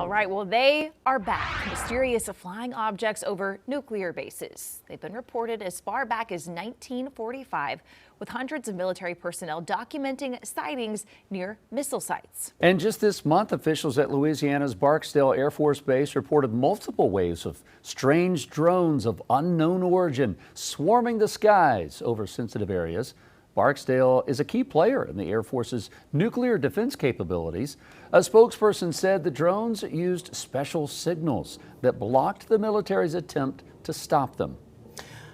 All right, well, they are back. Mysterious flying objects over nuclear bases. They've been reported as far back as 1945, with hundreds of military personnel documenting sightings near missile sites. And just this month, officials at Louisiana's Barksdale Air Force Base reported multiple waves of strange drones of unknown origin swarming the skies over sensitive areas. Barksdale is a key player in the Air Force's nuclear defense capabilities. A spokesperson said the drones used special signals that blocked the military's attempt to stop them.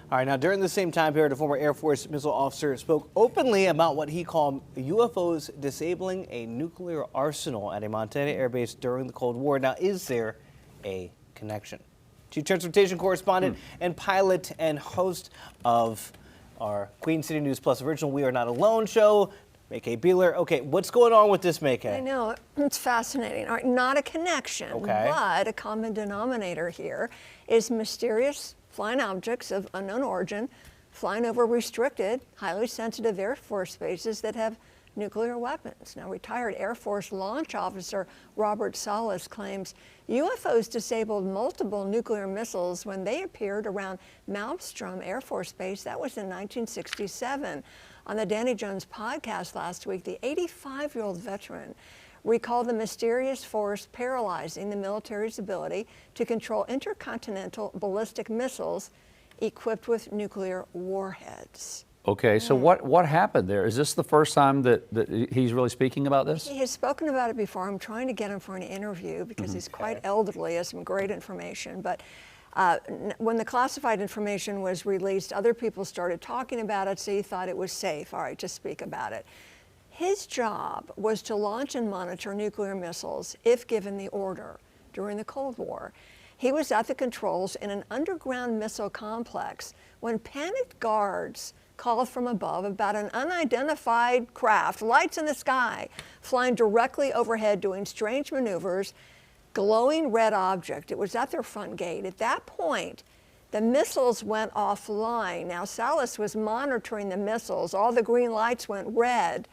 All right, now during the same time period, a former Air Force missile officer spoke openly about what he called UFOs disabling a nuclear arsenal at a Montana air base during the Cold War. Now, is there a connection? Chief Transportation Correspondent and pilot and host of our Queen City News Plus original We Are Not Alone show, May-Kay Beeler. Okay, what's going on with this, May-Kay? I know, it's fascinating. All right, not a connection, okay, but a common denominator here is mysterious flying objects of unknown origin flying over restricted, highly sensitive Air Force bases that have nuclear weapons. Now, retired Air Force launch officer Robert Salas claims UFOs disabled multiple nuclear missiles when they appeared around Malmstrom Air Force Base. That was in 1967. On the Danny Jones podcast last week, the 85-year-old veteran recalled the mysterious force paralyzing the military's ability to control intercontinental ballistic missiles equipped with nuclear warheads. Okay, so what happened there? Is this the first time that he's really speaking about this? He has spoken about it before. I'm trying to get him for an interview because he's quite elderly, has some great information. But when the classified information was released, other people started talking about it, so he thought it was safe, all right, to speak about it. His job was to launch and monitor nuclear missiles if given the order during the Cold War. He was at the controls in an underground missile complex when panicked guards called from above about an unidentified craft, lights in the sky, flying directly overhead doing strange maneuvers, glowing red object. It was at their front gate. At that point, the missiles went offline. Now, Salas was monitoring the missiles. All the green lights went red.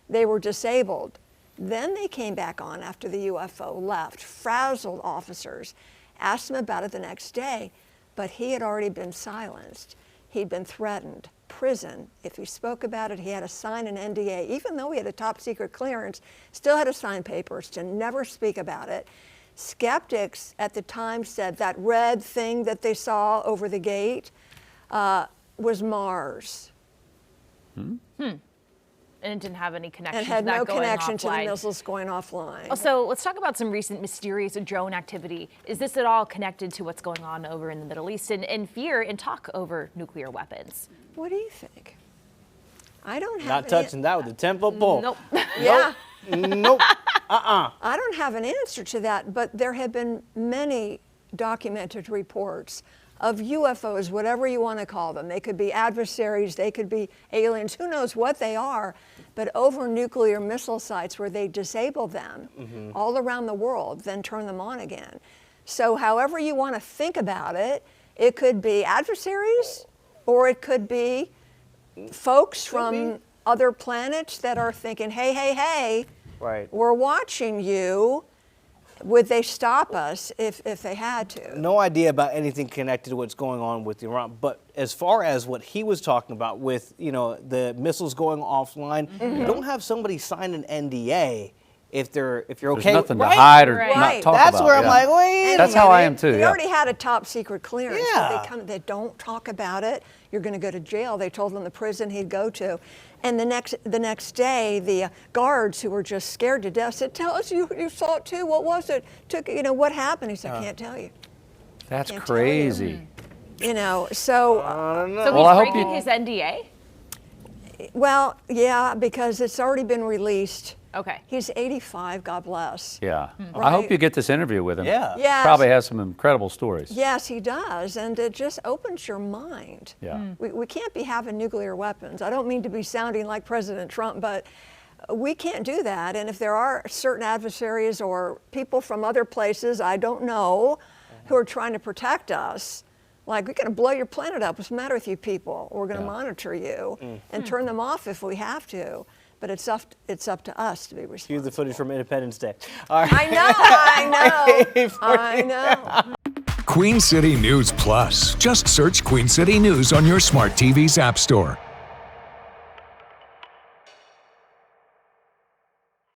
They were disabled. Then they came back on after the UFO left. Frazzled officers asked him about it the next day, but he had already been silenced. He'd been threatened. Prison. If he spoke about it, he had to sign an NDA. Even though he had a top secret clearance, still had to sign papers to never speak about it. Skeptics at the time said that red thing that they saw over the gate was Mars. And it didn't have any connection and had to that no going connection to the offline. missiles going offline. So let's talk about some recent mysterious drone activity. Is this at all connected to what's going on over in the Middle East and fear and talk over nuclear weapons? What do you think? I don't have Not touching that with a 10-foot pole. Nope. Yeah. Nope. I don't have an answer to that, but there have been many documented reports of UFOs, whatever you want to call them. They could be adversaries, they could be aliens, who knows what they are, but over nuclear missile sites where they disable them all around the world, then turn them on again. So however you want to think about it, it could be adversaries, or it could be folks from other planets that are thinking, hey, hey, hey, we're watching you. Would they stop us if they had to? No idea about anything connected to what's going on with Iran, but as far as what he was talking about with, you know, the missiles going offline, you don't have somebody sign an NDA if you're okay. There's nothing to right? hide or Right. not talk That's about. where I'm like, wait. That's how I am too. They Yeah. already had a top secret clearance. Yeah. So they don't talk about it. You're going to go to jail. They told him the prison he'd go to. And the next day, the guards who were just scared to death said, "Tell us you saw it too. What was it? What happened?" He said, "I can't tell you." That's Can't crazy. You know, so So Well, I he's hope breaking you- his NDA? well, yeah, because it's already been released. Okay. He's 85, God bless. Yeah. I hope you get this interview with him. Yeah. Yes. Probably has some incredible stories. Yes, he does, and it just opens your mind. Yeah. We can't be having nuclear weapons. I don't mean to be sounding like President Trump, but we can't do that. And if there are certain adversaries or people from other places, I don't know, who are trying to protect us, like, we're going to blow your planet up. What's the matter with you people? We're going to monitor you and turn them off if we have to. but it's up to us to be Cue responsible. the footage from Independence Day. All right. I know. Queen City News Plus. Just search Queen City News on your smart TV's app store.